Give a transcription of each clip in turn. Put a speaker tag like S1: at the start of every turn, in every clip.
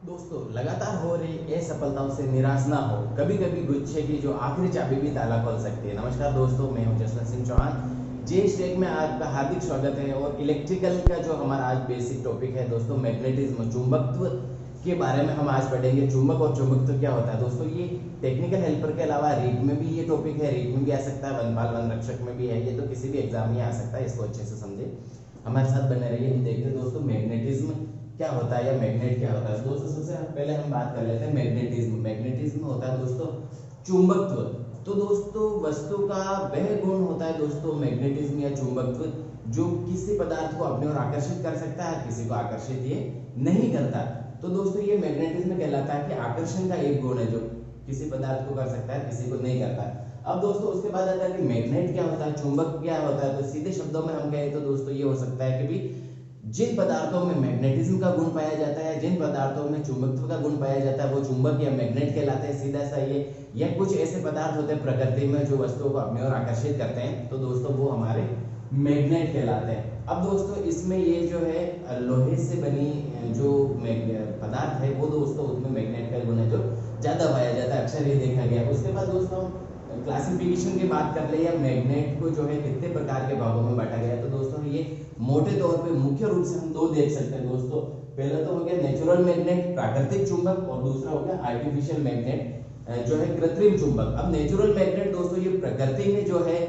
S1: दोस्तों, लगातार हो रही असफलताओं से निराश ना हो। कभी कभी गुच्छे की जो आखिरी चाबी भी ताला खोल सकती है। नमस्कार दोस्तों, मैं हूं जसवंत सिंह चौहान। जे स्टेक में आपका हार्दिक स्वागत है। और इलेक्ट्रिकल का जो हमारा आज बेसिक टॉपिक है दोस्तों, मैग्नेटिज्म, चुंबकत्व के बारे में हम आज पढ़ेंगे। चुंबक और चुंबकत्व क्या होता है दोस्तों। ये टेक्निकल हेल्पर के अलावा रीट में भी ये टॉपिक है, रीट में भी आ सकता है, वनपाल वन रक्षक में भी है। ये तो किसी भी एग्जाम में आ सकता है। इसको अच्छे से समझे, हमारे साथ बने रहिए। हम देखते हैं दोस्तों मैग्नेटिज्म क्या होता है या मैग्नेट क्या होता है। दोस्तों सबसे पहले हम बात कर लेते हैं मैग्नेटिज्म। मैग्नेटिज्म होता है दोस्तों चुंबकत्व। तो दोस्तों वस्तु का वह गुण होता है दोस्तों मैग्नेटिज्म या चुंबकत्व, जो किसी पदार्थ को अपनी ओर आकर्षित कर सकता है, किसी को आकर्षित ये नहीं करता। तो दोस्तों ये मैग्नेटिज्म कहलाता है कि आकर्षण का एक गुण है जो किसी पदार्थ को कर सकता है, किसी को नहीं करता। अब दोस्तों उसके बाद आता है कि मैग्नेट क्या होता है, चुंबक क्या होता है। तो सीधे शब्दों में हम कहें तो दोस्तों ये हो सकता है कि भी जिन पदार्थों में मैग्नेटिज्म का गुण पाया जाता है, जिन पदार्थों में चुंबकत्व का गुण पाया जाता है, वो चुंबक या मैग्नेट कहलाते हैं। सीधा सा ये। या कुछ ऐसे पदार्थ होते हैं प्रकृति में जो वस्तुओं को अपनी ओर आकर्षित करते हैं, तो दोस्तों वो हमारे मैग्नेट कहलाते हैं। अब दोस्तों इसमें ये जो है लोहे से बनी जो पदार्थ है, वो दोस्तों उसमें मैग्नेट का गुण है जो ज्यादा पाया जाता है, अक्सर ये देखा गया। उसके बाद दोस्तों क्लासिफिकेशन की बात कर ले, या मैग्नेट को जो है कितने प्रकार के भागों में बांटा गया। तो दोस्तों ये मोटे तौर पे मुख्य रूप से हम दो देख सकते हैं दोस्तों। पहला तो हो गया नेचुरल मैग्नेट, प्राकृतिक चुंबक, और दूसरा हो गया आर्टिफिशियल मैग्नेट जो है कृत्रिम चुंबक। अब नेचुरल मैग्नेट दोस्तों ये प्रकृति में जो है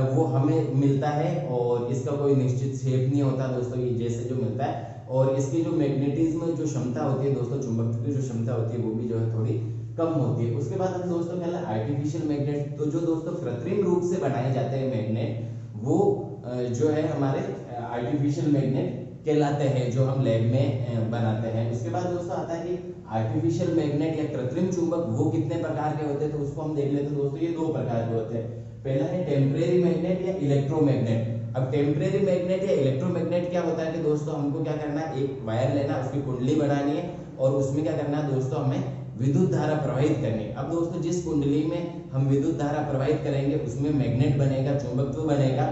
S1: वो हमें मिलता है, और इसका कोई निश्चित शेप नहीं होता दोस्तों, ये जैसे जो मिलता है। और इसकी जो मैग्नेटिज्म जो क्षमता होती है दोस्तों, चुंबकत्व की जो क्षमता होती है वो भी जो है थोड़ी कम होती है। उसके बाद हम दोस्तों कहला आर्टिफिशियल मैग्नेट। तो जो दोस्तों कृत्रिम रूप से बनाए जाते हैं मैग्नेट, वो जो है हमारे आर्टिफिशियल मैग्नेट कहलाते हैं, जो हम लैब में बनाते हैं। उसके बाद दोस्तों आता है कि आर्टिफिशियल मैग्नेट या कृत्रिम चुंबक वो कितने प्रकार के होते हैं। तो उसको हम देख लेते हैं दोस्तों, ये दो प्रकार के होते हैं। पहला है टेम्परेरी मैग्नेट या इलेक्ट्रोमैग्नेट। अब टेम्परेरी मैग्नेट या इलेक्ट्रोमैग्नेट क्या होता है कि दोस्तों हमको क्या करना है, एक वायर लेना, उसकी कुंडली बनानी है, और उसमें क्या करना है दोस्तों, हमें विद्युत धारा प्रवाहित करनी है। अब दोस्तों जिस कुंडली में हम विद्युत धारा प्रवाहित करेंगे उसमें मैग्नेट बनेगा, चुंबकत्व बनेगा।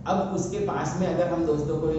S1: अब उसके पास में अगर हम दोस्तों कोई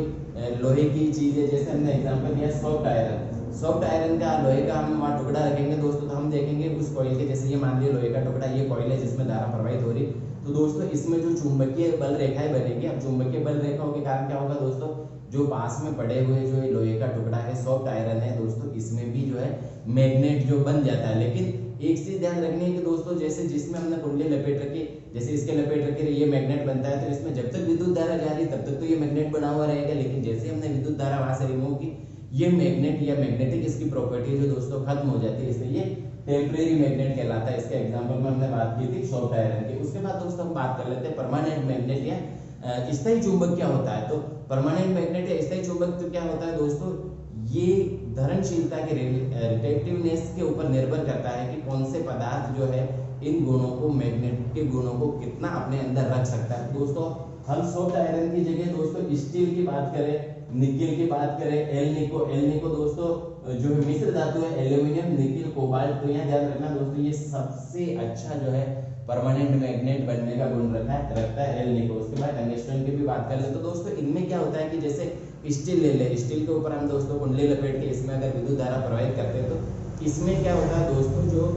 S1: लोहे की चीज है, जैसे हमने एग्जांपल दिया सॉफ्ट आयरन, सॉफ्ट आयरन का लोहे का हम वहाँ टुकड़ा रखेंगे दोस्तों, तो हम देखेंगे उस कॉइल के, जैसे ये मान लिया लोहे का टुकड़ा, ये कॉइल है जिसमें धारा प्रवाहित हो रही, तो दोस्तों इसमें जो चुंबकीय बल रेखाएं बनेगी। अब चुंबकीय बल रेखाओं के कारण क्या होगा दोस्तों, जो पास में पड़े हुए जो लोहे का टुकड़ा है, सॉफ्ट आयरन है दोस्तों, इसमें भी जो है मैग्नेट जो बन जाता है। लेकिन एक चीज ध्यान रखनी है कि दोस्तों जैसे जिसमें हमने कुंडली लपेट रखी, जैसे इसके लपेट रखे ये मैग्नेट बनता है, तो इसमें जब तक विद्युत धारा जा रही तब तक तो ये मैग्नेट बना हुआ रहेगा। लेकिन जैसे हमने विद्युत धारा वहां से रिमूव की, ये मैग्नेट या मैग्नेटिक इसकी प्रॉपर्टी जो दोस्तों खत्म हो जाती है, इसलिए ये टेम्परेरी मैग्नेट कहलाता है। इसके एग्जांपल में हमने बात की थी सॉफ्ट आयरन की। उसके बाद दोस्तों हम बात कर लेते हैं परमानेंट मैग्नेट या स्थायी चुंबक क्या होता है। तो परमानेंट मैग्नेट या स्थायी चुंबक तो क्या होता है दोस्तों, ये धरणशीलता के रिलेटिवनेस के ऊपर निर्भर करता है कि कौन से पदार्थ जो है इन गुणों को, मैग्नेट के गुणों को कितना अपने अंदर रख सकता है। दोस्तों हम सॉफ्ट आयरन की जगह दोस्तों स्टील की बात करें, निकेल की बात करें, एल निको दोस्तों जो है मिश्र धातु है, एल्यूमिनियम, निकेल, कोबाल्ट। तो यहाँ ध्यान रखना दोस्तों, ये सबसे अच्छा जो है परमानेंट मैग्नेट बनने का गुण रखता है एल निको। उसके बाद टंगस्टन की भी बात कर ले तो दोस्तों इनमें क्या होता है कि जैसे स्टील ले ले, स्टील के ऊपर हम दोस्तों कुंडली लपेट के इसमें अगर विद्युत धारा प्रवाहित करते हैं, तो इसमें क्या होता है दोस्तों, जो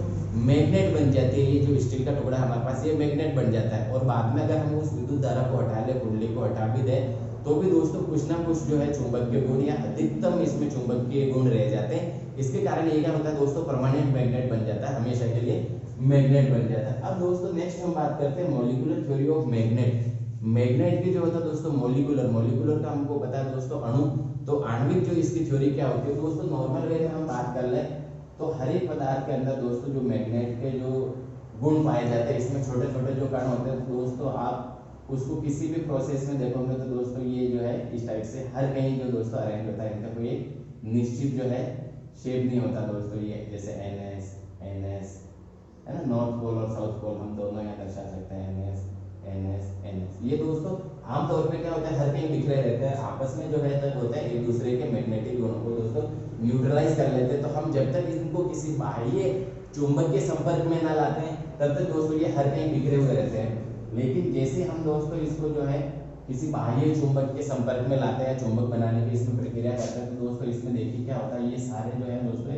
S1: मैग्नेट बन जाती है, ये जो स्टील का टुकड़ा हमारे पास, ये मैग्नेट बन जाता है। और बाद में अगर हम उस विद्युत धारा को हटा ले, कुंडली को हटा भी दे, तो भी दोस्तों कुछ ना कुछ जो है चुंबकीय गुण या अधिकतम इसमें चुंबकीय गुण रह जाते हैं। इसके कारण ये क्या होता है दोस्तों, परमानेंट मैग्नेट बन जाता है, हमेशा के लिए मैग्नेट बन जाता है। अब दोस्तों नेक्स्ट हम बात करते हैं molecular theory of magnet. Magnet की जो होता है दोस्तों मॉलिक्यूलर का हमको पता है दोस्तों अणु। तो आणविक जो इसकी थ्योरी क्या होती है दोस्तों, नॉर्मल वे में हम बात कर ले तो हर एक पदार्थ के अंदर दोस्तों जो मैग्नेट के जो गुण पाए जाते हैं, इसमें छोटे छोटे जो कण होते हैं, तो दोस्तों आप उसको किसी भी प्रोसेस में देखोगे तो दोस्तों ये जो है इस टाइप से हर कहीं जो दोस्तों अरेंज होता है, इनका कोई एक निश्चित जो है शेप नहीं होता दोस्तों। ये जैसे एन एस है ना, नॉर्थ पोल और साउथ पोल हम दोनों यहाँ दर्शा सकते हैं, एन एस। ये दोस्तों आमतौर पे क्या होता है, हर कहीं बिखरे रहते हैं, आपस में जो है तक होता है एक दूसरे के मैग्नेटिक गुणों को दोस्तों न्यूट्रलाइज कर लेते हैं। तो हम जब तक इनको किसी बाह्य चुंबक के संपर्क में ना लाते हैं, तब तक दोस्तों ये हर कहीं बिखरे हुए रहते हैं। लेकिन जैसे हम दोस्तों इसको जो है किसी बाह्य चुंबक के संपर्क में लाते हैं, चुंबक बनाने की इसमें प्रक्रिया करते हैं, तो दोस्तों इसमें देखिए क्या होता है, ये सारे जो है दोस्तों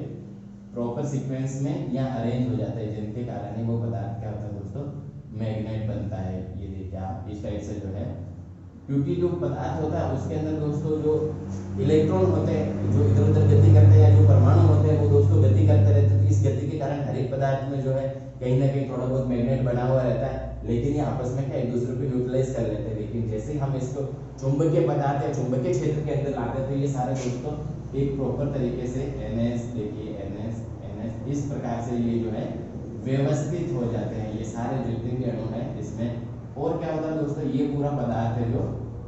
S1: प्रॉपर सीक्वेंस में या अरेंज हो जाते हैं, जिनके कारण ही वो पदार्थ क्या होता है दोस्तों, मैग्नेट बनता है। ये देखिए आप इस टाइप से जो है, क्योंकि जो पदार्थ होता है उसके अंदर दोस्तों जो इलेक्ट्रॉन होते हैं जो इधर उधर गति करते हैं, या जो परमाणु होते हैं वो दोस्तों गति करते रहते हैं। तो इस गति के कारण हर एक पदार्थ में जो है कहीं ना कहीं थोड़ा बहुत मैग्नेट बना हुआ रहता है, लेकिन ये आपस में क्या एक दूसरे को न्यूट्रलाइज कर लेते हैं। लेकिन जैसे ही हम इसको चुंबकीय पदार्थ या चुंबकीय क्षेत्र के अंदर लाते हैं तो ये सारे दोस्तों एक प्रॉपर तरीके से NS, देखिए NS NS इस प्रकार से ये जो है व्यवस्थित हो जाते हैं, ये सारे जितने भी अणु हैं इसमें। और क्या होता है दोस्तों, ये पूरा पदार्थ है जो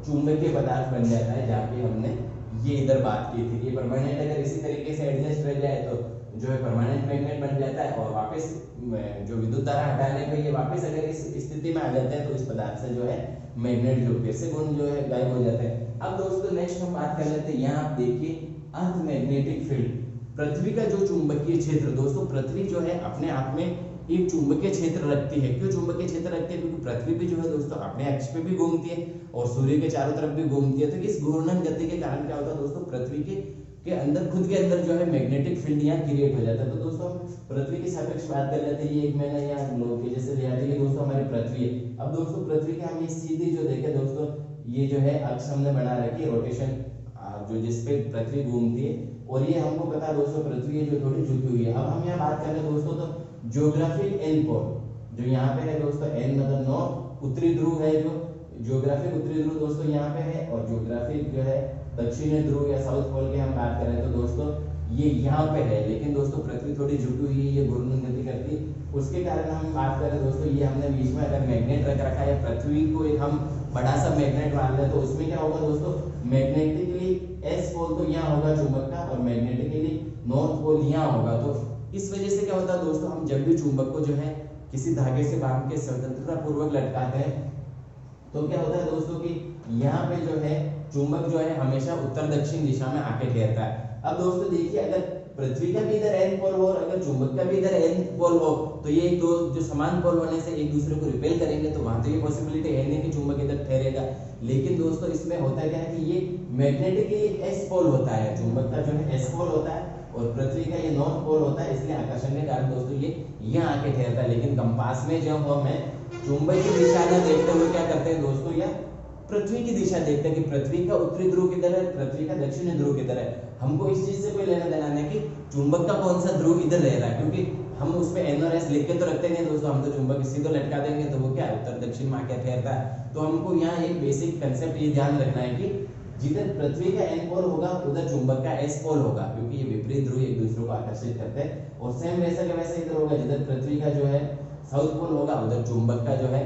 S1: चुंबकीय पदार्थ बन जाता है, जाके हमने ये इधर बात की थी। ये परमानेंट अगर इसी तरीके से एडजस्ट रह जाए तो जो है परमानेंट मैग्नेट बन जाता है, और वापस जो विद्युत धारा हटाने पे ये वापस अगर इस स्थिति में आ जाते हैं तो इस पदार्थ से जो है मैग्नेट जो फिर से गुण जो है गायब हो जाते हैं। अब दोस्तों नेक्स्ट हम बात कर लेते हैं, यहाँ आप देखिए अर्थ मैग्नेटिक फील्ड, पृथ्वी का जो चुंबकीय क्षेत्र। दोस्तों पृथ्वी जो है अपने आप में एक चुंबकीय क्षेत्र रखती है। क्यों चुंबकीय क्षेत्र रखती है? क्योंकि पृथ्वी भी जो है दोस्तों अपने अक्ष पे भी घूमती है और सूर्य के चारों तरफ भी घूमती है। तो इस घूर्णन गति के कारण क्या होता है दोस्तों, पृथ्वी के अंदर खुद के अंदर जो है मैग्नेटिक फील्ड यहाँ क्रिएट हो जाता है। तो दोस्तों पृथ्वी के सापेक्ष बात कर लेते हैं, ये एक मैंने यहाँ लोग के जैसे लिया था कि दोस्तों हमारी पृथ्वी है। अब दोस्तों पृथ्वी के हम ये सीधी जो देखें दोस्तों, ये जो है अक्ष हमने बना रखी है रोटेशन, जो जिसपे पृथ्वी घूमती है, और ये हमको पता है दोस्तों पृथ्वी जो थोड़ी झुकी हुई है। अब हम यहाँ बात करें दोस्तों तो ज्योग्राफिक एन पोल जो यहाँ पे है दोस्तों, एन मतलब नॉर्थ उत्तरी ध्रुव है, जो ज्योग्राफिक उत्तरी ध्रुव दोस्तों यहाँ पे है, और ज्योग्राफिक जो है दक्षिणी ध्रुव या साउथ पोल की हम बात करें तो दोस्तों ये यहाँ पे है। लेकिन दोस्तों पृथ्वी थोड़ी झुकी हुई है, ये घूर्णन गति करती है, उसके कारण हम बात करें दोस्तों, ये हमने बीच में अगर मैग्नेट रख रखा है, पृथ्वी को एक हम बड़ा सा मैग्नेट मान लें तो उसमें क्या होगा दोस्तों, मैग्नेटिकली एस पोल तो यहाँ होगा चुंबक का, और मैग्नेटिकली नॉर्थ पोल यहाँ होगा। तो इस वजह से क्या होता है दोस्तों, हम जब भी चुंबक को जो है किसी धागे से बांध के स्वतंत्रता पूर्वक लटकाते हैं तो क्या होता है दोस्तों कि यहाँ पे जो है चुंबक जो है हमेशा उत्तर दक्षिण दिशा में आके ठहरता है। अब दोस्तों देखिए, अगर पृथ्वी का भी इधर एन पोल हो और अगर चुंबक का भी इधर एन पोल हो तो ये एक दो जो समान पोल होने से एक दूसरे को रिपेल करेंगे, तो वहां तो ये पॉसिबिलिटी है नहीं कि चुंबक इधर ठहरेगा। लेकिन दोस्तों इसमें होता क्या है कि ये मैग्नेटिकली एस पोल होता है, चुंबक का जो है एस पोल होता है और पृथ्वी का ये नॉर्थ पोल होता है, इसलिए आकर्षण के कारण दोस्तों ये यहाँ आके ठहरता है। लेकिन कंपास में जब हमें चुंबक की दिशा न देखते हुए क्या करते हैं दोस्तों, या पृथ्वी की दिशा देखते हैं कि पृथ्वी का उत्तरी ध्रुव किधर है, पृथ्वी का दक्षिणी ध्रुव किधर है। हमको इस चीज से कोई लेना देना नहीं कि चुंबक का कौन सा ध्रुव इधर रह रहा है, क्योंकि हम उस पे एन और एस लिख के तो रखते नहीं दोस्तों, हम तो चुंबक सीधे तो लटका देंगे तो वो क्या उत्तर दक्षिण में आके ठहरता है। तो हमको यहाँ एक बेसिक कंसेप्ट ये ध्यान रखना है कि जिधर पृथ्वी का एन पोल होगा उधर चुंबक का एस पोल होगा, क्योंकि ये विपरीत ध्रुव एक दूसरे को आकर्षित करते हैं। और सेम वैसा का वैसा इधर होगा, जिधर पृथ्वी का जो है साउथ पोल होगा उधर चुंबक का जो है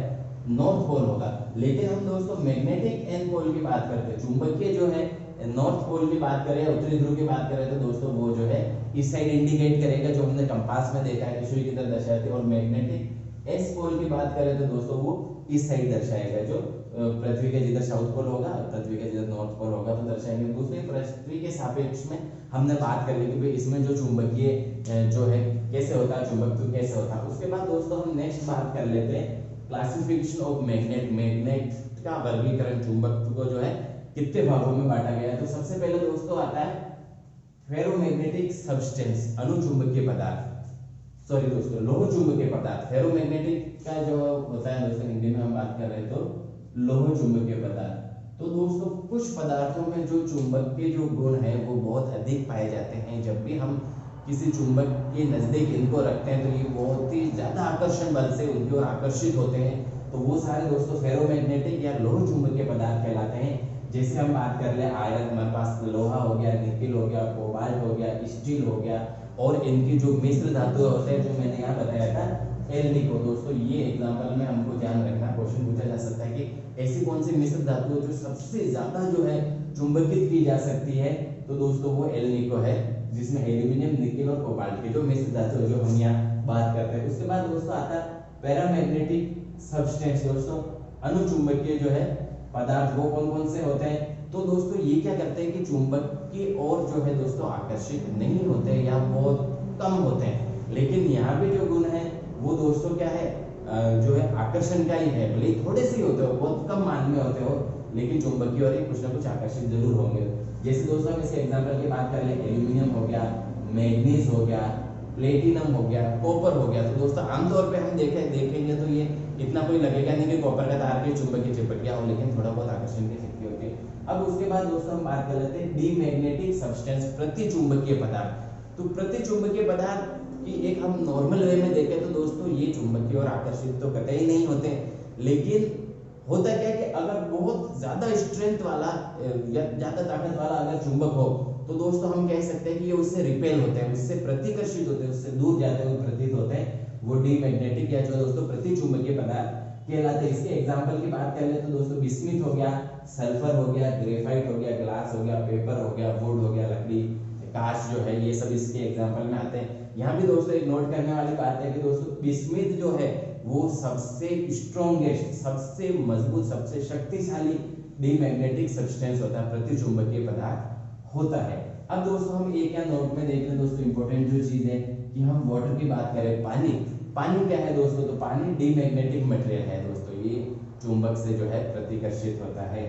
S1: नॉर्थ पोल होगा। लेकिन हम दोस्तों मैग्नेटिक एन पोल की बात करते हैं, चुंबकीय जो है नॉर्थ पोल की बात करें, उत्तरी ध्रुव की बात करें तो दोस्तों वो जो है इस साइड इंडिकेट करेगा, जो हमने कंपास में देखा है कि सुई की तरह दर्शाती है। और मैग्नेटिक एस पोल की बात करें तो दोस्तों वो इस साइड दर्शाएगा, जो पृथ्वी के जिधर साउथ पोल होगा और पृथ्वी के जिधर नॉर्थ पोल होगा तो दर्शाएंगे। दूसरे पृथ्वी के सापेक्ष में हमने बात कर ली कि भाई इसमें जो चुंबकीय जो है कैसे होता है, चुंबकत्व कैसे होता है। उसके बाद दोस्तों हम नेक्स्ट बात कर लेते हैं क्लासिफिकेशन ऑफ मैग्नेट, मैग्नेट का वर्गीकरण, चुंबकत्व को जो है कितने भागों में बांटा गया है। तो सबसे पहले दोस्तों आता है फेरोमैग्नेटिक सब्सटेंस, अनुचुंबकीय पदार्थ, सॉरी दोस्तों लोह चुंबकीय पदार्थ। फेरोमैग्नेटिक का जो होता है दोस्तों हिंदी में हम बात कर रहे हैं तो लोह चुंबकीय पदार्थ। तो दोस्तों कुछ पदार्थों में जो चुंबक के जो गुण है वो बहुत अधिक पाए जाते हैं। जब भी हम किसी चुंबक के नजदीक इनको रखते हैं तो ये बहुत ही ज्यादा आकर्षण बल से उनकी ओर आकर्षित होते हैं। तो वो सारे दोस्तों फेरोमैग्नेटिक या लोह चुंबकीय पदार्थ कहलाते हैं। जैसे हम बात कर ले आयरन, हमारे पास लोहा हो गया, निकेल हो गया, कोबाल्ट हो गया, स्टील हो गया, और इनकी जो मिश्र धातु होते हैं जो मैंने यहाँ बताया था एल्निको। दोस्तों ये एग्जांपल में हमको ध्यान रखना, क्वेश्चन पूछा जा सकता है कि ऐसी कौन सी मिश्र धातु जो सबसे ज्यादा जो है चुंबकित की जा सकती है, तो दोस्तों वो एल्निको है, जिसमें एल्यूमिनियम, निकेल और कोबाल्ट की जो मिश्र धातु है जो हम यहाँ बात करते हैं। उसके बाद दोस्तों आता है पैरामैग्नेटिक सब्सटेंस, दोस्तों अनुचुंबकीय जो है पदार्थ, वो कौन कौन से होते हैं। तो दोस्तों ये क्या करते हैं कि चुंबक की ओर जो है दोस्तों आकर्षित नहीं होते या बहुत कम होते हैं। लेकिन यहाँ पे जो गुण है वो दोस्तों क्या है, जो है आकर्षण का ही है, भले थोड़े से ही होते हो, बहुत कम मान में होते हो, लेकिन चुंबक की ओर कुछ ना कुछ आकर्षित जरूर होंगे। जैसे दोस्तों हम इसके एग्जाम्पल की बात कर ले, एल्यूमिनियम हो गया, मैग्नीज हो गया, प्लेटिनम हो गया, कॉपर हो गया। तो दोस्तों आमतौर पे हम देखेंगे तो ये इतना कोई लगेगा नहीं कि कॉपर का तार के चुंबक के चिपक गया हो, लेकिन थोड़ा बहुत आकर्षण की शक्ति होती है। अब उसके बाद दोस्तों हम बात कर लेते हैं डीमैग्नेटिक सब्सटेंस, प्रतिचुंबकीय पदार्थ। तो प्रतिचुंबकीय पदार्थ की एक हम नॉर्मल वे में देखें तो दोस्तों ये चुंबकीय और आकर्षित तो कतई नहीं होते, लेकिन होता क्या है कि अगर बहुत ज्यादा स्ट्रेंथ वाला या ज्यादा ताकत वाला अगर चुंबक हो तो दोस्तों हम कह सकते हैं कि ये उससे रिपेल होते हैं, उससे प्रतिकर्षित होते हैं, उससे दूर जाते हुए प्रतीत होते हैं। वो डीमैग्नेटिक या जो दोस्तों प्रतिचुंबकीय पदार्थ कहलाते हैं। इसके एग्जांपल की बात करें तो दोस्तों बिस्मिथ हो गया, सल्फर हो गया, ग्रेफाइट हो गया, ग्लास हो गया, पेपर हो गया, वुड हो गया, लकड़ी, कांच जो है, ये सब इसके एग्जांपल में आते हैं। यहाँ भी दोस्तों एक नोट करने वाली बात है कि दोस्तों बिस्मिथ जो है वो सबसे स्ट्रॉन्गेस्ट, सबसे मजबूत, सबसे शक्तिशाली डीमैग्नेटिक सब्सटेंस होता है, प्रतिचुंबकीय पदार्थ होता है। अब दोस्तों हम एक या नोट में देख लें दोस्तों इंपॉर्टेंट जो चीज है कि हम वाटर की बात करें, पानी क्या है दोस्तों, तो पानी डीमैग्नेटिक मटेरियल है दोस्तों, ये चुंबक से जो है प्रतिकर्षित होता है।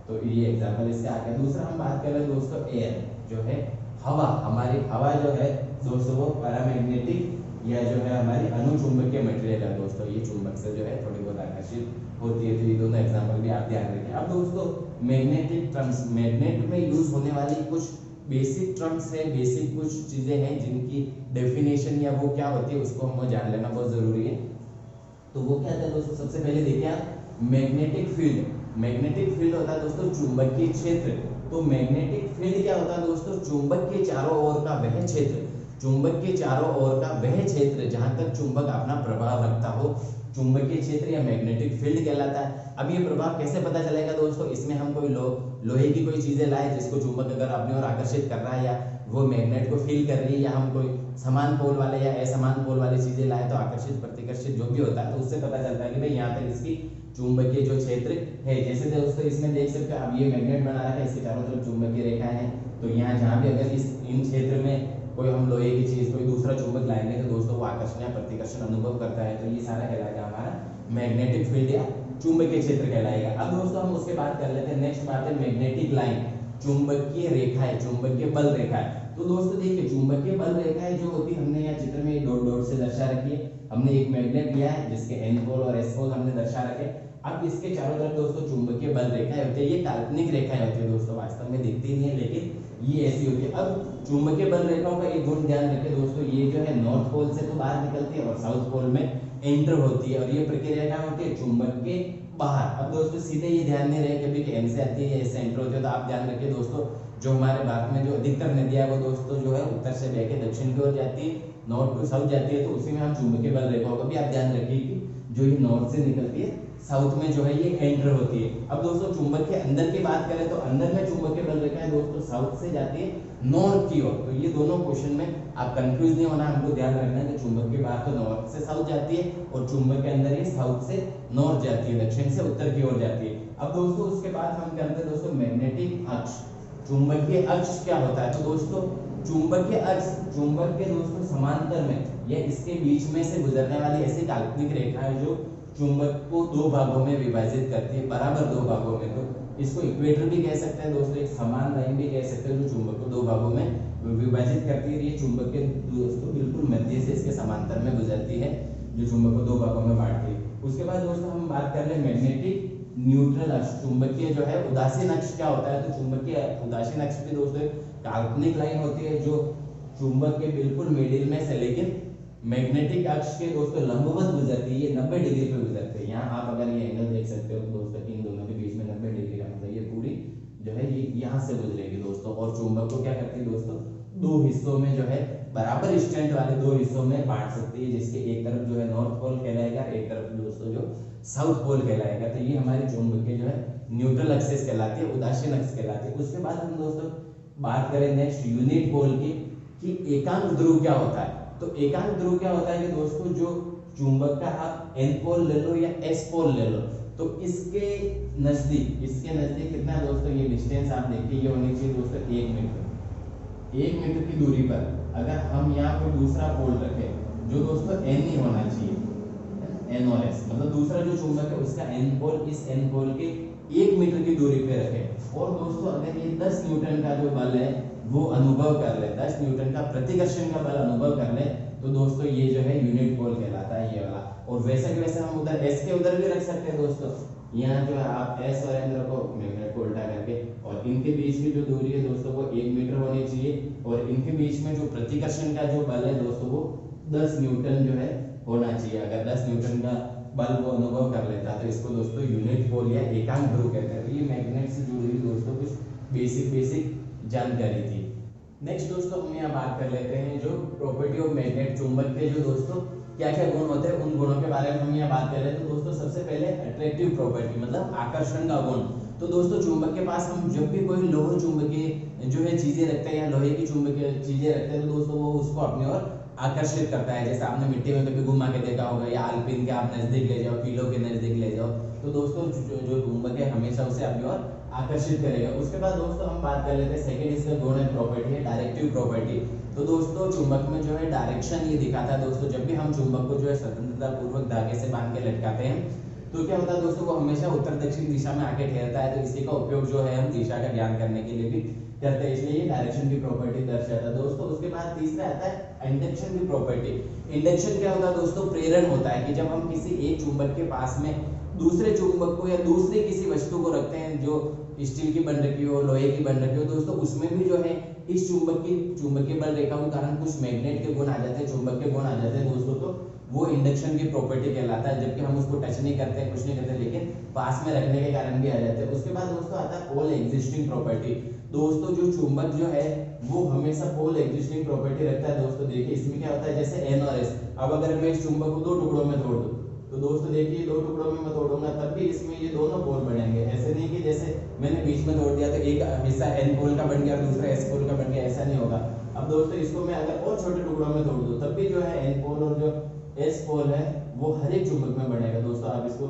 S1: तो ये एग्जांपल इसके आगे। दूसरा हम बात कर रहे हैं दोस्तों एयर, जो है हवा, हमारी हवा जो है दोस्तों वो पैरामैग्नेटिक या जो है हमारी अनुचुंबकीय मटेरियल है दोस्तों, ये चुंबक से जो है थोड़ी बहुत आकर्षित होती है। तो ये दोनों एग्जांपल भी आप ध्यान रखें। अब दोस्तों मैग्नेटिक टर्म्स, मैग्नेट में यूज होने वाली कुछ बेसिक टर्म्स है, बेसिक कुछ चीजें हैं जिनकी डेफिनेशन या वो क्या होती है उसको हमें जान लेना बहुत जरूरी है। तो वो क्या था दोस्तों, सबसे पहले देखिए आप मैग्नेटिक फील्ड। मैग्नेटिक फील्ड होता है दोस्तों चुंबकीय क्षेत्र। तो मैग्नेटिक फील्ड क्या होता है दोस्तों, चुंबक के चारों ओर का वह क्षेत्र, चुंबक के चारों ओर का वह क्षेत्र जहां तक चुंबक अपना प्रभाव रखता हो, चुंबकीय क्षेत्र या मैग्नेटिक फील्ड कहलाता है। अब ये प्रभाव कैसे पता चलेगा दोस्तों, इसमें हम कोई लोहे की कोई चीजें लाए जिसको चुंबक अगर अपनी ओर आकर्षित कर रहा है या वो मैग्नेट को फील कर रही है, या हम कोई समान पोल वाले या असमान पोल वाली चीजें लाए तो आकर्षित प्रतिकर्षित जो भी होता है तो उससे पता चलता है कि भाई यहाँ तक इसकी चुंबकीय जो क्षेत्र है। जैसे दोस्तों इसमें देख सकते हो आप, ये मैग्नेट बना रखा है, इसके चारों तरफ चुंबकीय रेखाएं हैं। तो यहाँ जहाँ भी अगर इन क्षेत्र में कोई हम लोहे की चीज, कोई दूसरा चुंबक लाएंगे तो दोस्तों वो आकर्षण या प्रतिकर्षण अनुभव करता है। तो ये सारा कहलाएगा हमारा मैग्नेटिक फील्ड या चुंबकीय क्षेत्र कहलाएगा। अब दोस्तों हम उसके बात कर लेते हैं, नेक्स्ट बात है मैग्नेटिक लाइन, चुंबकीय रेखाएं, चुंबकीय बल रेखाएं। तो दोस्तों देखिए चुंबकीय बल रेखाएं जो होती है, हमने यहाँ चित्र में डॉट डॉट से दर्शा रखी है। हमने एक मैग्नेट लिया है जिसके एन पोल और एस पोल हमने दर्शा रखे। अब इसके चारों तरफ दोस्तों चुंबकीय बल रेखाएं होती है। ये काल्पनिक रेखाएं होती है दोस्तों, वास्तव में दिखती नहीं है लेकिन ये ऐसी होती है। अब चुंबकीय बल रेखाओं का एक गुण ध्यान रखें दोस्तों, ये जो है नॉर्थ पोल से तो बाहर निकलती है और साउथ पोल में एंटर होती है, और ये प्रक्रिया क्या होती है, चुंबक के बाहर। अब दोस्तों सीधे ये ध्यान नहीं रहे कभी कि एन से आती है या इससे एंटर होती है। तो आप ध्यान रखिए दोस्तों, जो हमारे भारत में जो अधिकतर नदियां वो दोस्तों जो है उत्तर से बह के दक्षिण की ओर जाती है, नॉर्थ टू साउथ जाती है। तो उसी में हम चुंबकीय बल रेखाओं का भी आप ध्यान रखिए कि जो ये नॉर्थ से निकलती है साउथ में जो है ये एंटर होती है। अब दोस्तों चुंबक के अंदर की बात करें तो अंदर में चुंबकीय बल रेखाएं दोस्तों साउथ से जाती है नॉर्थ की ओर। तो ये दोनों क्वेश्चन में आप कंफ्यूज नहीं होना, हमको ध्यान रखना है कि चुंबक के बाहर तो नॉर्थ से साउथ जाती है और चुंबक के अंदर ये साउथ से नॉर्थ जाती है, दक्षिण से उत्तर की ओर जाती है। अब दोस्तों उसके बाद हम करते हैं दोस्तों मैग्नेटिक अक्ष, चुंबकीय अक्ष क्या होता है। तो दोस्तों चुंबकीय अक्ष चुंबक के दोस्तों समांतर में या इसके बीच में से गुजरने वाली ऐसी काल्पनिक रेखा है जो चुंबक को दो भागों में विभाजित करती है, बराबर दो भागों में। तो इसको इक्वेटर भी कह सकते हैं दोस्तों, एक समान लाइन भी कह सकते हैं जो चुंबक को दो भागों में विभाजित करती है। ये चुंबक के दोस्तों बिल्कुल मध्य से इसके समांतर में गुजरती है, जो चुंबक को दो भागों में बांटती है। उसके बाद दोस्तों हम बात कर रहे हैं मैग्नेटिक न्यूट्रल अक्ष, चुंबकीय जो है उदासीन अक्ष क्या होता है। तो चुंबकीय उदासीन अक्ष भी दोस्तों काल्पनिक लाइन होती है जो चुंबक के बिल्कुल मिडिल में से, लेकिन मैग्नेटिक अक्ष के दोस्तों लंबवत गुजरती है, ये 90 डिग्री पे गुजरती है। यहाँ आप अगर ये एंगल देख सकते हो तो दोस्तों इन दोनों के बीच में 90 डिग्री का मतलब ये पूरी जो है ये यहाँ से गुजरेगी दोस्तों। और चुंबक को क्या करती है दोस्तों, दो हिस्सों में जो है बराबर स्ट्रेंथ वाले दो हिस्सों में बांट सकती है, जिसके एक तरफ जो है नॉर्थ पोल कहलाएगा, एक तरफ दोस्तों जो साउथ पोल कहलाएगा। तो ये हमारी चुंबकीय जो है न्यूट्रल एक्सिस कहलाती है, उदासीन अक्ष कहलाती है। उसके बाद हम दोस्तों बात करें नेक्स्ट यूनिट पोल की कि एकांक ध्रुव क्या होता है। तो एकांक ध्रुव क्या होता है कि दोस्तों जो चुंबक का आप एन पोल ले लो या एस पोल ले लो, तो इसके नजदीक कितना है दोस्तों, ये डिस्टेंस आप देखिए ये होनी चाहिए दोस्तों 1 मीटर। 1 मीटर की दूरी पर अगर हम यहाँ कोई दूसरा पोल रखें जो दोस्तों एन ही होना चाहिए, एन और एस, मतलब दूसरा जो चुंबक है उसका एन पोल इस एन पोल के 1 मीटर की दूरी पे रखें, और दोस्तों अगर ये 10 न्यूटन का जो बल है वो अनुभव कर ले, 10 न्यूटन का प्रतिकर्षण का बल अनुभव कर ले, तो दोस्तों ये जो है यूनिट पोल कहलाता है, ये वाला। और वैसे के वैसे हम उधर एस के उधर भी रख सकते हैं दोस्तों। यहाँ जो है आप एस और एन रखो मैग्नेट को उल्टा करके, और इनके बीच की जो दूरी है दोस्तों वो 1 मीटर होनी चाहिए, और इनके बीच में जो प्रतिकर्षण का जो बल है दोस्तों वो 10 न्यूटन जो है होना चाहिए। अगर 10 न्यूटन का बल वो अनुभव कर लेता है तो इसको दोस्तों यूनिट पोल या एकांक ध्रुव कहते हैं। तो ये मैग्नेट से जुड़ी हुई दोस्तों कुछ बेसिक जानकारी थी। नेक्स्ट दोस्तों हम यहाँ बात कर लेते हैं जो प्रॉपर्टी ऑफ मैग्नेट, चुंबक के जो दोस्तों क्या क्या गुण होते हैं उन गुणों के बारे में हम यहाँ बात कर रहे हैं। तो दोस्तों सबसे पहले अट्रैक्टिव प्रॉपर्टी मतलब आकर्षण का गुण। तो दोस्तों चुंबक के पास हम जब भी कोई लोह चुंबकीय जो है चीजें रखते हैं या लोहे की चुंबकीय चीजें रखते हैं तो दोस्तों वो उसको अपनी ओर आकर्षित करता है। जैसे आपने मिट्टी में कभी घुमा के देखा होगा, या आलपिन के आप नजदीक ले जाओ, किलो के नजदीक ले जाओ, तो दोस्तों जो चुंबक है हमेशा उसे अपनी ओर आकर्षित करेगा। उसके बाद दोस्तों हम बात कर लेते हैं सेकंड इसका गुण है प्रॉपर्टी है डायरेक्टिव प्रॉपर्टी। तो दोस्तों चुंबक में जो है डायरेक्शन ये दिखाता है दोस्तों। जब भी हम चुंबक को जो है स्वतंत्रता पूर्वक धागे से बांध के लटकाते हैं तो क्या होता है दोस्तों, वो हमेशा उत्तर दक्षिण दिशा में आके ठहरता है। तो इसी का उपयोग जो है हम दिशा का ज्ञान करने के लिए भी करते हैं, इसलिए ये डायरेक्शन की प्रॉपर्टी दर्शाता है दोस्तों। उसके बाद तीसरा आता है इंडक्शन की प्रॉपर्टी। इंडक्शन क्या होता है दोस्तों, प्रेरण होता है कि जब हम किसी एक चुंबक के पास में दूसरे चुंबक को या दूसरे किसी वस्तु को रखते हैं जो स्टील की बन रखी हो, लोहे की बन रखी हो दोस्तों, उसमें भी जो है इस चुंबकीय बल रेखा के कारण कुछ मैग्नेट के गुण आ जाते हैं, चुंबक के गुण आ जाते हैं दोस्तों। तो वो इंडक्शन की प्रॉपर्टी कहलाता है, जबकि हम उसको टच नहीं करते, कुछ नहीं करते, लेकिन पास में रखने के कारण भी आ जाते हैं। उसके बाद दोस्तों आता है पोल एग्जिस्टिंग प्रॉपर्टी। दोस्तों जो चुंबक जो है वो हमेशा पोल एग्जिस्टिंग प्रॉपर्टी रखता है दोस्तों। देखिए इसमें क्या होता है, जैसे एन और एस। अब अगर मैं इस चुंबक को 2 टुकड़ों में तोड़ दूं तो दोस्तों देखिए 2 टुकड़ों में मैं तोड़ूंगा तब भी इसमें ये दोनों पोल बनेंगे। ऐसे नहीं कि जैसे मैंने बीच में तोड़ दिया तो एक हिस्सा एन पोल का बन गया और दूसरा एस पोल का बन गया, ऐसा नहीं होगा। अब दोस्तों इसको मैं अगर और छोटे टुकड़ों में तोड़ दूं तब भी जो है एन पोल और जो एस पोल है वो हर एक चुंबक में बनेगा दोस्तों। आप इसको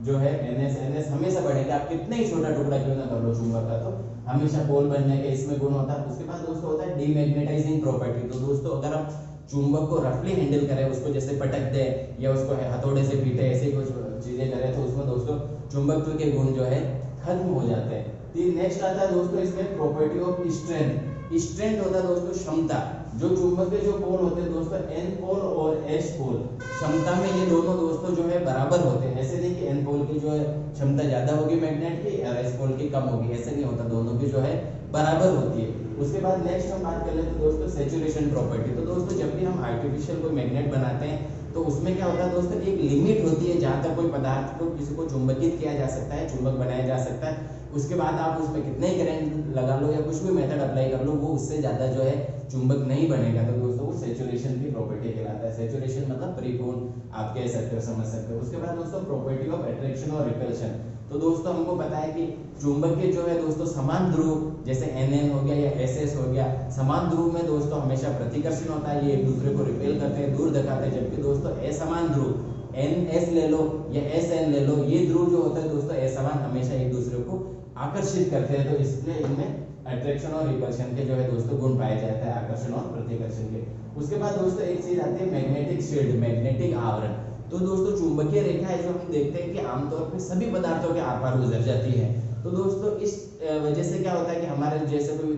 S1: जो है एन एस हमेशा बढ़ेगा, आप कितना ही छोटा टुकड़ा क्यों ना कर लो चुंबक का, तो हमेशा पोल बनने का इसमें गुण होता है। उसके बाद दोस्तों होता है डीमैग्नेटाइजिंग प्रॉपर्टी। तो दोस्तों अगर हम चुंबक को रफली हैंडल करें, उसको जैसे पटक दे या उसको हथौड़े से पीटे, ऐसे कुछ चीजें करें तो उसमें दोस्तों चुंबकत्व के गुण जो है खत्म हो जाते हैं। नेक्स्ट आता है दोस्तों इसमें प्रॉपर्टी ऑफ स्ट्रेंथ। स्ट्रेंथ होता है दोस्तों क्षमता। जो चुंबक के जो पोल होते हैं दोस्तों एन पोल और एस पोल, क्षमता में ये दोनों दोस्तों जो है बराबर होते हैं। ऐसे नहीं कि एन पोल की जो है क्षमता ज्यादा होगी मैग्नेट की और एस पोल की कम होगी, ऐसे नहीं होता, दोनों की जो है बराबर होती है। उसके बाद नेक्स्ट हम बात कर लेते हैं दोस्तों सैचुरेशन प्रॉपर्टी। तो दोस्तों जब भी हम आर्टिफिशियल कोई मैग्नेट बनाते हैं तो उसमें क्या होता है दोस्तों, एक लिमिट होती है जहां तक कोई पदार्थ को किसी को चुंबकित किया जा सकता है, चुंबक बनाया जा सकता है। उसके बाद आप उसमें कितने ही करंट लगा लो या कुछ भी मेथड अप्लाई कर लो, वो उससे ज्यादा जो है चुंबक नहीं बनेगा। तो दोस्तों वो सैचुरेशन की प्रॉपर्टी कहलाता है। सैचुरेशन मतलब परिपूर्ण, आप कह सकते हो, समझ सकते हो। उसके बाद दोस्तों प्रॉपर्टी ऑफ अट्रैक्शन और रिपल्शन। तो दोस्तों हमको पता है कि चुंबक के जो है दोस्तों समान ध्रुव, जैसे एन हो गया या एस हो गया, समान ध्रुव में दोस्तों हमेशा प्रतिकर्षण होता है, ये एक दूसरे को रिपेल करते हैं, दूर दिखाते हैं। जबकि दोस्तों असमान ध्रुव एन एस ले लो या एस एन ले लो, ये ध्रुव जो होता है दोस्तों असमान हमेशा एक दूसरे को आकर्षित करते हैं। तो इसलिए इनमें अट्रैक्शन और रिपल्शन के जो है दोस्तों गुण पाए जाते हैं, आकर्षण और प्रतिकर्षण के। उसके बाद दोस्तों एक चीज आती है मैग्नेटिक शील्ड, मैग्नेटिक आवरण। तो दोस्तों चुंबकीय रेखा है जो हम देखते हैं कि आमतौर पर सभी पदार्थों के आर पार गुजर जाती है। तो दोस्तों इस वजह से क्या होता है कि हमारे जैसे कोई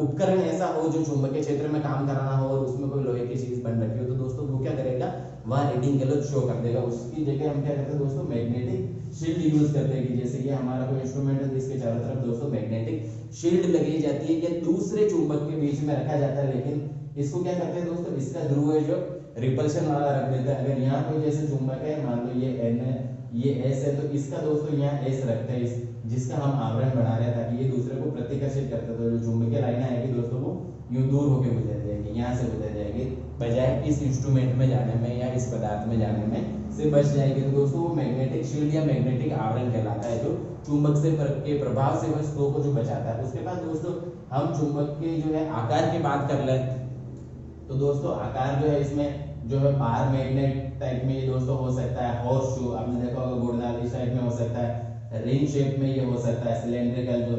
S1: उपकरण ऐसा हो जो चुंबकीय क्षेत्र में काम कराना हो और उसमें कोई लोहे की चीज बन रखी हो, तो दोस्तों वो क्या करेगा, वहाँ रीडिंग के लिए शो कर देगा। उसकी जगह हम क्या करते हैं दोस्तों, मैग्नेटिक शील्ड यूज करते हैं कि जैसे ये हमारा कोई इंस्ट्रूमेंट है जिसके चारों तरफ दोस्तों मैग्नेटिक शील्ड लगी जाती है, ये दूसरे चुंबक के बीच में रखा जाता है। लेकिन इसको क्या करते हैं दोस्तों, इसका ध्रुव है जो रिपल्शन वाला रख देता है। अगर यहाँ कोई जैसे चुंबक है, मान लो ये एन है, ये एस है, तो इसका दोस्तों यहाँ एस रखते हैं, जिसका हम आवरण बना रहे हैं ताकि ये दूसरे को प्रतिकर्षित करते हैं। तो जो चुंबकीय लाइन आएगी दोस्तों वो यूं दूर होकर गुजर जाएगी, यहाँ से गुजर जाएगी, बजाय इस इंस्ट्रूमेंट में जाने में या इस पदार्थ में जाने में से बच जाएगी। तो दोस्तों वो मैग्नेटिक शील्ड या मैग्नेटिक आवरण कहलाता है, जो चुंबक से के प्रभाव से वस्तुओं को जो बचाता है। उसके बाद दोस्तों हम चुंबक के जो है आकार की बात कर ले, तो दोस्तों आकार जो है इसमें जो है बार मैग्नेट टाइप में ये दोस्तों हो सकता है, हॉर्स शू आपने देखा होगा, घुड़दाल इस टाइप में हो सकता है, रिंग शेप में ये हो सकता है, सिलेंड्रिकल जो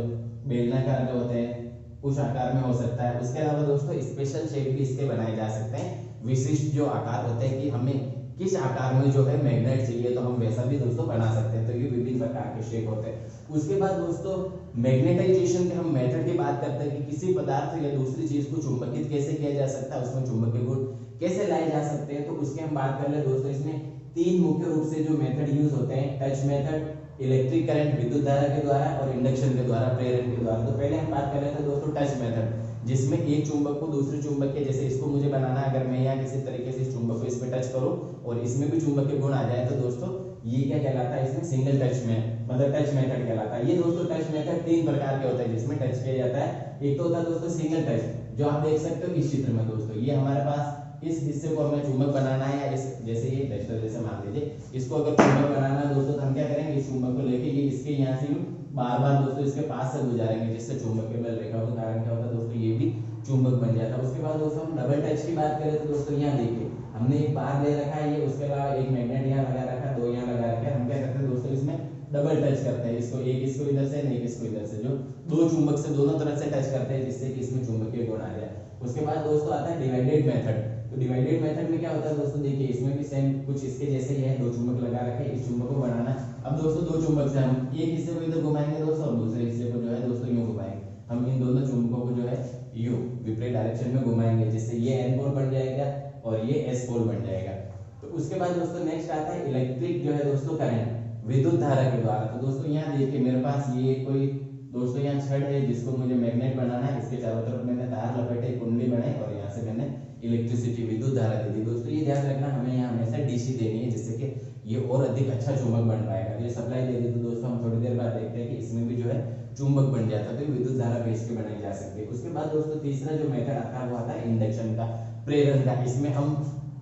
S1: बेलनाकार जो होते हैं उस आकार में हो सकता है। उसके अलावा दोस्तों स्पेशल शेप भी इसके बनाए जा सकते हैं, विशिष्ट जो आकार होते हैं कि हमें किस आकार में जो है मैग्नेट चाहिए तो हम वैसा भी दोस्तों बना सकते हैं। तो ये विभिन्न प्रकार के शेप होते हैं। उसके बाद दोस्तों मैग्नेटाइजेशन के हम मेथड की बात करते हैं कि किसी पदार्थ या दूसरी चीज को चुंबकित कैसे किया जा सकता है, उसमें चुंबकीय गुण कैसे लाए जा सकते हैं। तो उसके हम बात कर ले दोस्तों, इसमें तीन मुख्य रूप से जो मेथड यूज होते हैं, टच मेथड, इलेक्ट्रिक करंट विद्युत धारा के द्वारा और इंडक्शन के द्वारा, प्रेरण के द्वारा। तो पहले हम बात कर रहे थे दोस्तों टच मेथड, जिसमें एक चुंबक को दूसरे चुंबक के, जैसे इसको मुझे बनाना है, अगर मैं यहाँ किसी तरीके से इस चुंबक को इस पे टच करूं और इसमें भी चुंबक के गुण आ जाए तो दोस्तों ये क्या कहलाता है, इसमें सिंगल टच में मतलब टच मेथड कहलाता है। ये दोस्तों टच मेथड तीन प्रकार के होते हैं जिसमें टच किया जाता है। एक तो होता है दोस्तों सिंगल टच, जो आप देख सकते हो इस चित्र में दोस्तों, ये हमारे पास इस हिस्से को हमें चुंबक बनाना है, या इस जैसे ये टेस्टर जैसे मान लीजिए इसको अगर चुंबक बनाना है दोस्तों, तो हम क्या करेंगे, इस चुंबक को लेके ये इसके यहाँ से बार बार दोस्तों इसके पास से गुजारेंगे, जिससे चुंबकीय बल रेखा का कारण क्या होता है दोस्तों, ये भी चुंबक बन जाता है। उसके बाद दोस्तों हम डबल टच की बात करें तो दोस्तों यहाँ देखिए हमने एक बार ले रखा है, ये उसके अलावा एक मैग्नेट यहाँ लगा रखा है, दो यहाँ लगा रखा है। हम क्या करते हैं दोस्तों, इसमें डबल टच करते हैं, इसको एक इसको इधर से, एक इसको इधर से, जो दो चुंबक से दोनों तरफ से टच करते हैं, जिससे कि इसमें चुंबकीय गुण आ जाए। उसके बाद दोस्तों आता है डिवाइडेड मेथड। तो डिवाइडेड मेथड में क्या होता है दोस्तों, देखिए इसमें भी सेम कुछ इसके जैसे ही है, दो चुंबक लगा रखे हैं, इस चुंबक को बनाना। अब दोस्तों दो चुंबक से हम एक हिस्से को इधर घुमाएंगे दोस्तों, और दूसरे हिस्से को जो है दोस्तों यूं घुमाएंगे। हम इन दोनों चुंबकों को जो है यूं विपरीत डायरेक्शन में घुमाएंगे, जिससे ये एन पोल बन जाएगा और ये एस पोल बन जाएगा। तो उसके बाद दोस्तों नेक्स्ट आता है इलेक्ट्रिक जो है दोस्तों करंट, विद्युत धारा के द्वारा। तो दोस्तों यहाँ देखिए मेरे पास ये कोई दोस्तों यहाँ छड़ है जिसको मुझे मैग्नेट बनाना है, इसके चारों तरफ मैंने तार लपेटे, कुंडली बनाई और यहाँ से मैंने इलेक्ट्रिसिटी विद्युत धारा दे दी। दोस्तों ये ध्यान रखना, हमें यहाँ हमेशा डीसी देनी है, जिससे कि ये और अधिक अच्छा चुंबक बन पाएगा। ये सप्लाई दे दी तो दोस्तों हम थोड़ी देर बाद देखते हैं कि इसमें भी जो है चुंबक बन जाता है, तो विद्युत धारा भेज के बनाई जा सकती है। उसके बाद दोस्तों तीसरा जो मेथड आता है वो आता है इंडक्शन का, प्रेरण का। इसमें हम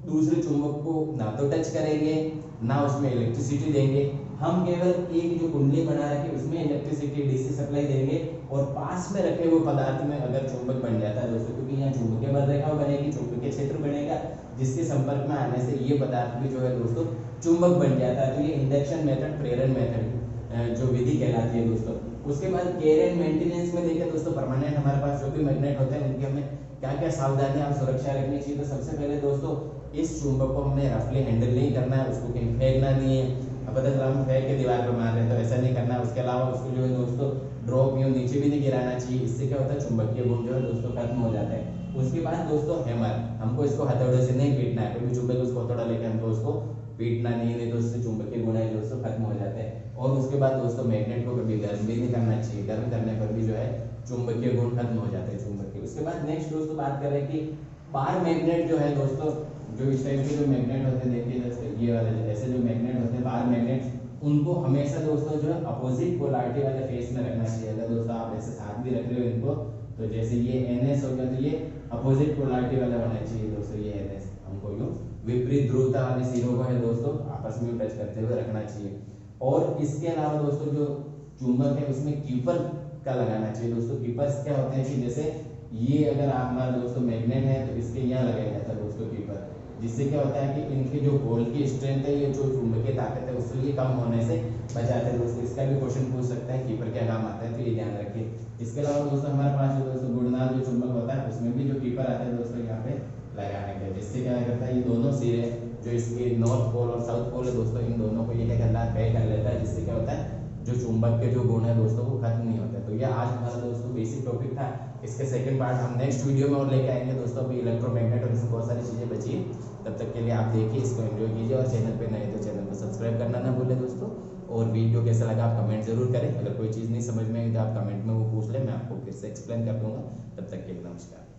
S1: दूसरे चुंबक को ना तो टच करेंगे ना उसमें इलेक्ट्रिसिटी देंगे, हम केवल एक जो कुंडली बना रखी उसमें इलेक्ट्रिसिटी डीसी सप्लाई देंगे और पास में रखे हुए पदार्थ में अगर चुंबक बन जाता है दोस्तों, क्योंकि यहाँ चुंबकीय बल रेखा बनेगी, चुंबकीय क्षेत्र बनेगा, जिसके संपर्क में आने से ये पदार्थ भी जो है दोस्तों चुंबक बन जाता है। तो ये इंडक्शन मेथड, प्रेरण मेथड जो विधि कहलाती है दोस्तों। उसके बाद केयर एंड मेंटेनेंस में देखें दोस्तों, परमानेंट हमारे पास जो भी मैग्नेट होते हैं उनकी हमें क्या क्या सावधानियां और सुरक्षा रखनी चाहिए। तो सबसे पहले दोस्तों इस चुंबक को हमने रफली हैंडल नहीं करना है, उसको कहीं फेंकना नहीं है। अब अगर हम फेंक के दीवार पर मार रहे हैं तो ऐसा नहीं करना है। उसके अलावा उसको जो है दोस्तों ड्रॉप यूं नीचे भी नहीं गिराना चाहिए, इससे क्या होता है चुंबकीय गुण जो है दोस्तों खत्म हो जाता है। उसके बाद दोस्तों हैमर, हमको इसको हथौड़े से नहीं पीटना है, कोई चुंबक उसको हथौड़ा लेकर हमको उसको पीटना नहीं तो उससे चुंबकीय गुण है दोस्तों खत्म हो जाते हैं। और उसके बाद दोस्तों मैग्नेट को कभी गर्म भी नहीं करना चाहिए, गर्म करने पर भी जो है चुंबकीय गुण खत्म हो जाते हैं चुंबकीय। उसके बाद नेक्स्ट दोस्तों बात करें कि बार मैग्नेट जो है दोस्तों, जो इस टाइप के जो मैग्नेट होते हैं देखिए जैसे ये वाले ऐसे जो मैग्नेट होते हैं बार मैग्नेट, उनको हमेशा दोस्तों जो है अपोजिट पोलैरिटी वाले फेस में रखना चाहिए। अगर दोस्तों आप ऐसे साथ भी रख रहे हो इनको, तो जैसे ये NS हो गया तो ये अपोजिट पोलैरिटी वाला होना चाहिए दोस्तों, ये NS हमको यूं विपरीत ध्रुवता वाले सिरों को है दोस्तों आपस में टच करते हुए रखना चाहिए। और इसके अलावा दोस्तों जो चुंबक है उसमें कीपर का लगाना चाहिए दोस्तों। कीपर्स क्या होते हैं कि जैसे ये अगर आप हमारा दोस्तों मैग्नेट है तो इसके यहाँ लगाया जाता है दोस्तों कीपर, जिससे क्या होता है कि इनके जो होल की स्ट्रेंथ है, ये जो चुंबकीय ताकत है उससे ये कम होने से बचाते हैं दोस्तों। इसका भी क्वेश्चन पूछ सकता है कीपर क्या काम आता है, तो ये ध्यान रखिए। इसके अलावा दोस्तों हमारे पास जो दोस्तों गुणनाद जो चुंबक होता है उसमें भी जो कीपर आता है दोस्तों यहाँ पे लगाने के, जिससे क्या करता है ये दोनों सिरे जो इसके नॉर्थ पोल और साउथ पोल है दोस्तों, इन दोनों को ये क्या करता है कर लेता है, जिससे क्या होता है जो चुंबक के जो गुण है दोस्तों वो खत्म नहीं होते। तो ये आज हमारा दोस्तों बेसिक टॉपिक था। इसके सेकंड पार्ट हम नेक्स्ट वीडियो में और लेके आएंगे दोस्तों। अभी इलेक्ट्रोमैग्नेट और इसमें बहुत सारी चीज़ें बची है, तब तक के लिए आप देखिए, इसको एंजॉय कीजिए और चैनल पे नए तो चैनल को सब्सक्राइब करना ना भूलें दोस्तों। और वीडियो कैसा लगा आप कमेंट जरूर करें, अगर कोई चीज़ नहीं समझ में आई तो आप कमेंट में वो पूछ लें, मैं आपको फिर से एक्सप्लेन कर दूंगा। तब तक के लिए नमस्कार।